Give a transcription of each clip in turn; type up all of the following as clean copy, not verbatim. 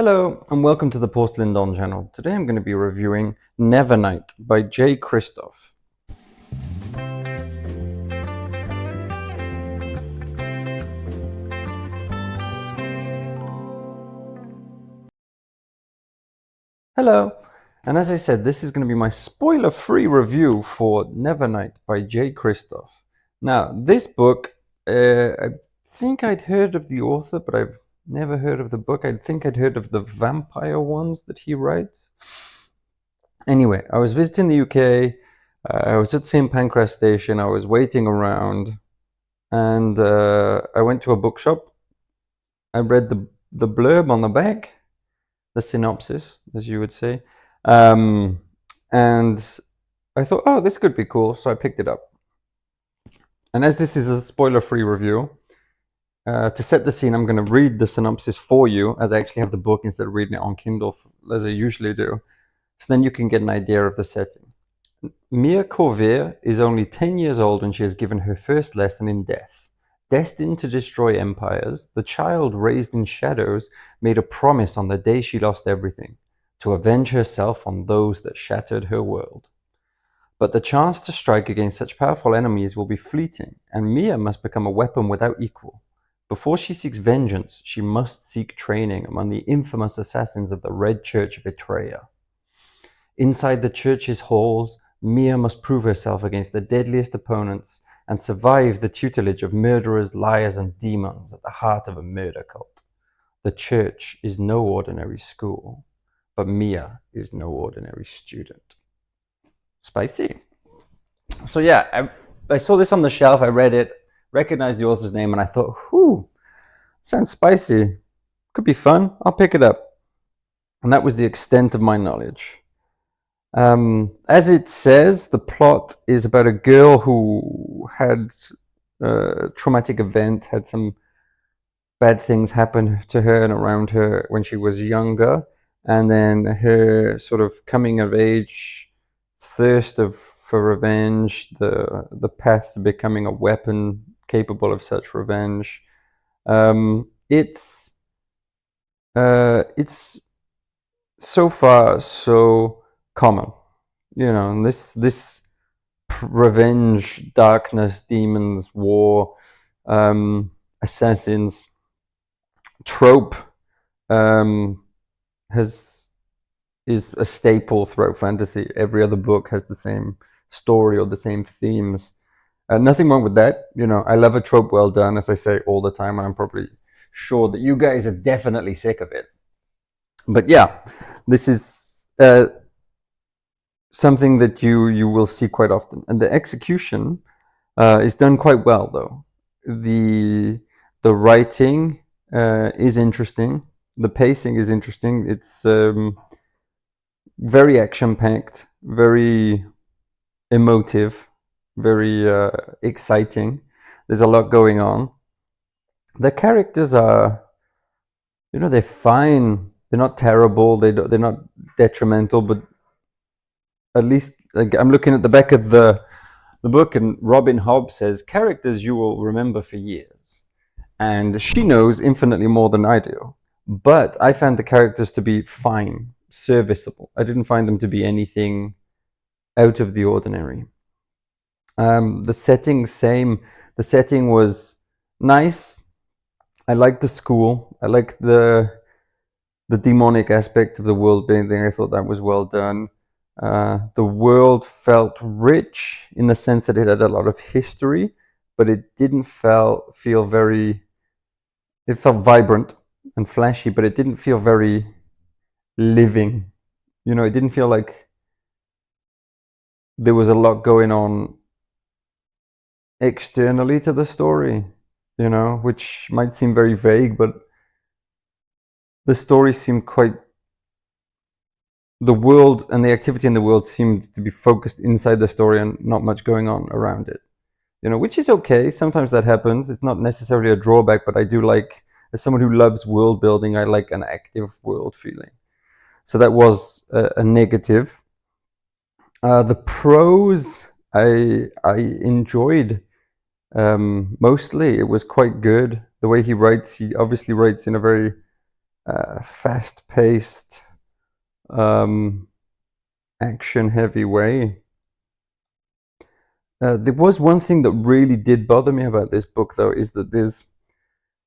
Hello and welcome to the Porcelain Don channel. Today I'm going to be reviewing Nevernight by Jay Kristoff. Hello, and as I said, this is going to be my spoiler-free review for Nevernight by Jay Kristoff. Now, this book, I think I'd heard of the author, but I've never heard of the book. I think I'd heard of the vampire ones that he writes. Anyway, I was visiting the UK. I was at St. Pancras Station. I was waiting around, and I went to a bookshop. I read the blurb on the back, the synopsis, as you would say, and I thought, oh, this could be cool, so I picked it up. And as this is a spoiler-free review, to set the scene, I'm going to read the synopsis for you, as I actually have the book instead of reading it on Kindle, as I usually do. So then you can get an idea of the setting. Mia Corvair is only 10 years old when she has given her first lesson in death. Destined to destroy empires, the child raised in shadows made a promise on the day she lost everything, to avenge herself on those that shattered her world. But the chance to strike against such powerful enemies will be fleeting, and Mia must become a weapon without equal. Before she seeks vengeance, she must seek training among the infamous assassins of the Red Church of Etreia. Inside the church's halls, Mia must prove herself against the deadliest opponents and survive the tutelage of murderers, liars, and demons at the heart of a murder cult. The church is no ordinary school, but Mia is no ordinary student. Spicy. So yeah, I saw this on the shelf, I read it, recognized the author's name, and I thought, whew, sounds spicy. Could be fun. I'll pick it up. And that was the extent of my knowledge. As it says, the plot is about a girl who had a traumatic event, had some bad things happen to her and around her when she was younger, and then her sort of coming of age, thirst for revenge, the path to becoming a weapon capable of such revenge. It's so far so common, you know, and this revenge, darkness, demons, war, assassins trope is a staple throughout fantasy. Every other book has the same story or the same themes. Nothing wrong with that, you know. I love a trope well done, as I say all the time, and I'm probably sure that you guys are definitely sick of it. But yeah, this is something that you will see quite often, and the execution is done quite well, though. The writing is interesting. The pacing is interesting. It's very action-packed, very emotive, very exciting. There's a lot going on. The characters are, you know, they're fine. They're not terrible. They're not detrimental, but at least, like, I'm looking at the back of the book, and Robin Hobb says, characters you will remember for years. And she knows infinitely more than I do. But I found the characters to be fine, serviceable. I didn't find them to be anything out of the ordinary. The setting, same. The setting was nice. I liked the school. I liked the demonic aspect of the world building. I thought that was well done. The world felt rich in the sense that it had a lot of history, but it didn't feel very. It felt vibrant and flashy, but it didn't feel very living. You know, it didn't feel like there was a lot going on externally to the story, you know, which might seem very vague, but the story seemed quite. The world and the activity in the world seemed to be focused inside the story and not much going on around it, you know, which is okay. Sometimes that happens. It's not necessarily a drawback, but I do like, as someone who loves world building, I like an active world feeling. So that was a negative. The prose I enjoyed mostly. It was quite good. The way he writes, he obviously writes in a very fast-paced, action-heavy way. There was one thing that really did bother me about this book, though, is that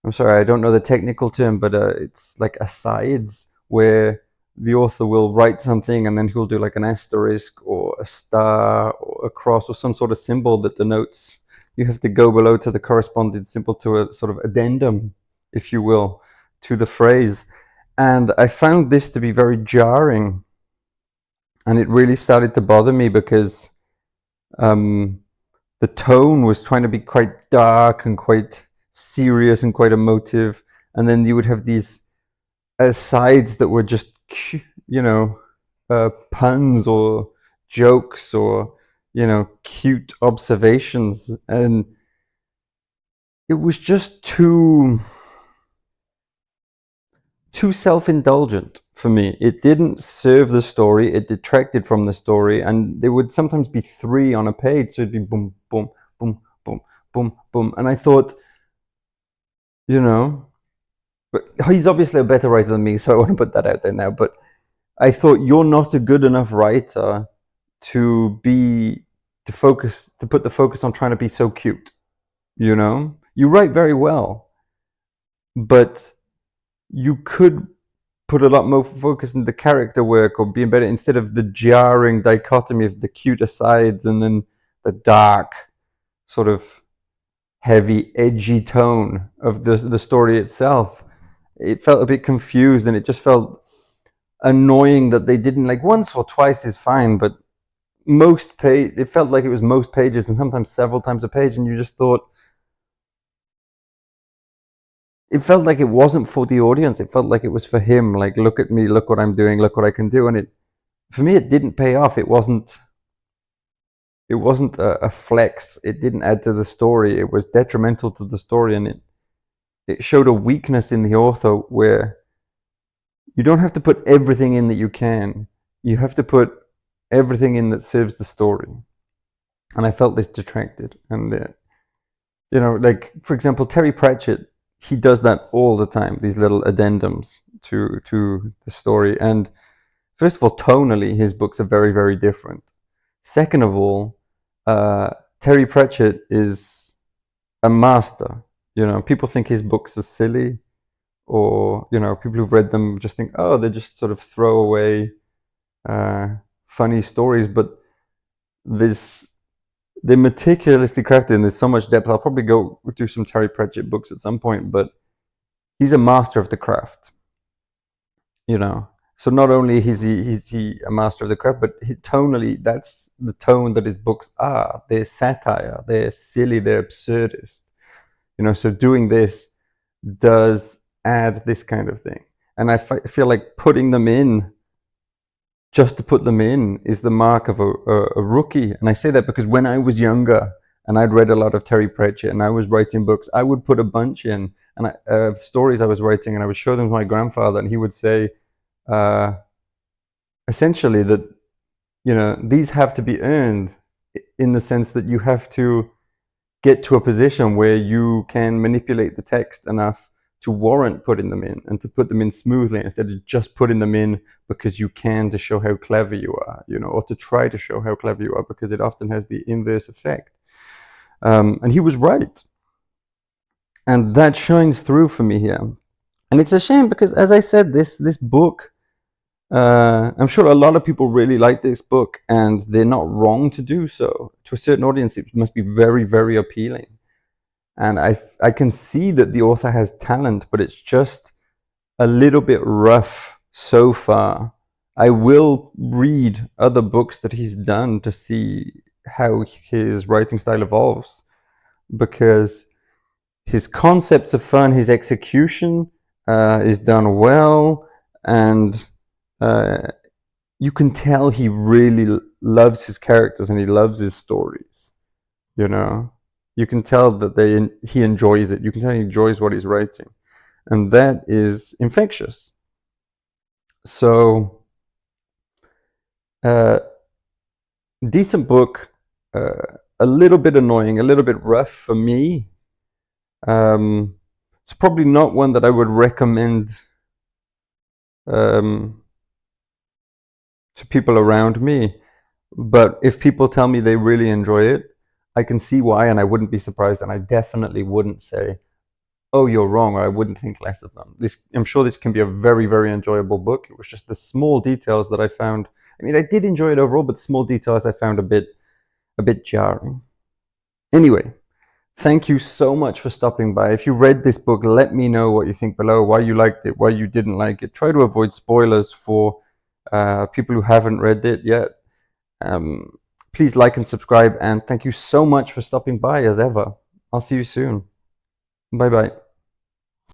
I'm sorry, I don't know the technical term, but it's like asides where the author will write something and then he'll do like an asterisk or a star or a cross or some sort of symbol that denotes. You have to go below to the corresponding symbol to a sort of addendum, if you will, to the phrase. And I found this to be very jarring. And it really started to bother me because the tone was trying to be quite dark and quite serious and quite emotive. And then you would have these asides that were just, puns or jokes or, cute observations. And it was just too self-indulgent for me. It didn't serve the story, it detracted from the story, and there would sometimes be 3 on a page, so it'd be boom, boom, boom, boom, boom, boom. And I thought, but he's obviously a better writer than me, so I want to put that out there now. But I thought, you're not a good enough writer to put the focus on trying to be so cute. You write very well, but you could put a lot more focus in the character work or being better instead of the jarring dichotomy of the cute asides and then the dark, sort of heavy, edgy tone of the story itself. It felt a bit confused, and it just felt annoying that they didn't, like, once or twice is fine, but it felt like it was most pages and sometimes several times a page, and you just thought, it felt like it wasn't for the audience. It felt like it was for him. Like, look at me, look what I'm doing, look what I can do. And for me, it didn't pay off. It wasn't a flex. It didn't add to the story. It was detrimental to the story, and it showed a weakness in the author where you don't have to put everything in that you can. You have to put everything in that serves the story. And I felt this detracted. And like, for example, Terry Pratchett, he does that all the time, these little addendums to the story. And first of all, tonally, his books are very, very different. Second of all, Terry Pratchett is a master. People think his books are silly, or people who've read them just think, oh, they're just sort of throwaway, funny stories. But they're meticulously crafted, and there's so much depth. I'll probably go do some Terry Pratchett books at some point, but he's a master of the craft. So not only is he a master of the craft, but tonally, that's the tone that his books are. They're satire, they're silly, they're absurdist. So doing this does add this kind of thing. And I feel like putting them in just to put them in is the mark of a rookie. And I say that because when I was younger and I'd read a lot of Terry Pratchett and I was writing books, I would put a bunch in and stories I was writing, and I would show them to my grandfather, and he would say, essentially, that these have to be earned, in the sense that you have to get to a position where you can manipulate the text enough to warrant putting them in, and to put them in smoothly instead of just putting them in because you can, to show how clever you are, or to try to show how clever you are, because it often has the inverse effect. And he was right. And that shines through for me here. And it's a shame because, as I said, this book, I'm sure a lot of people really like this book, and they're not wrong to do so. To a certain audience, it must be very, very appealing. And I can see that the author has talent, but it's just a little bit rough so far. I will read other books that he's done to see how his writing style evolves, because his concepts are fun, his execution is done well, and you can tell he really loves his characters and he loves his stories. You can tell that he enjoys it. You can tell he enjoys what he's writing, and that is infectious. So, decent book, a little bit annoying, a little bit rough for me. It's probably not one that I would recommend to people around me. But if people tell me they really enjoy it, I can see why, and I wouldn't be surprised, and I definitely wouldn't say, "Oh, you're wrong," or I wouldn't think less of them. I'm sure this can be a very, very enjoyable book. It was just the small details that I found. I mean, I did enjoy it overall, but small details I found a bit jarring. Anyway, thank you so much for stopping by. If you read this book, let me know what you think below, why you liked it, why you didn't like it. Try to avoid spoilers for people who haven't read it yet. Um, Please like and subscribe, and thank you so much for stopping by as ever. I'll see you soon. Bye bye.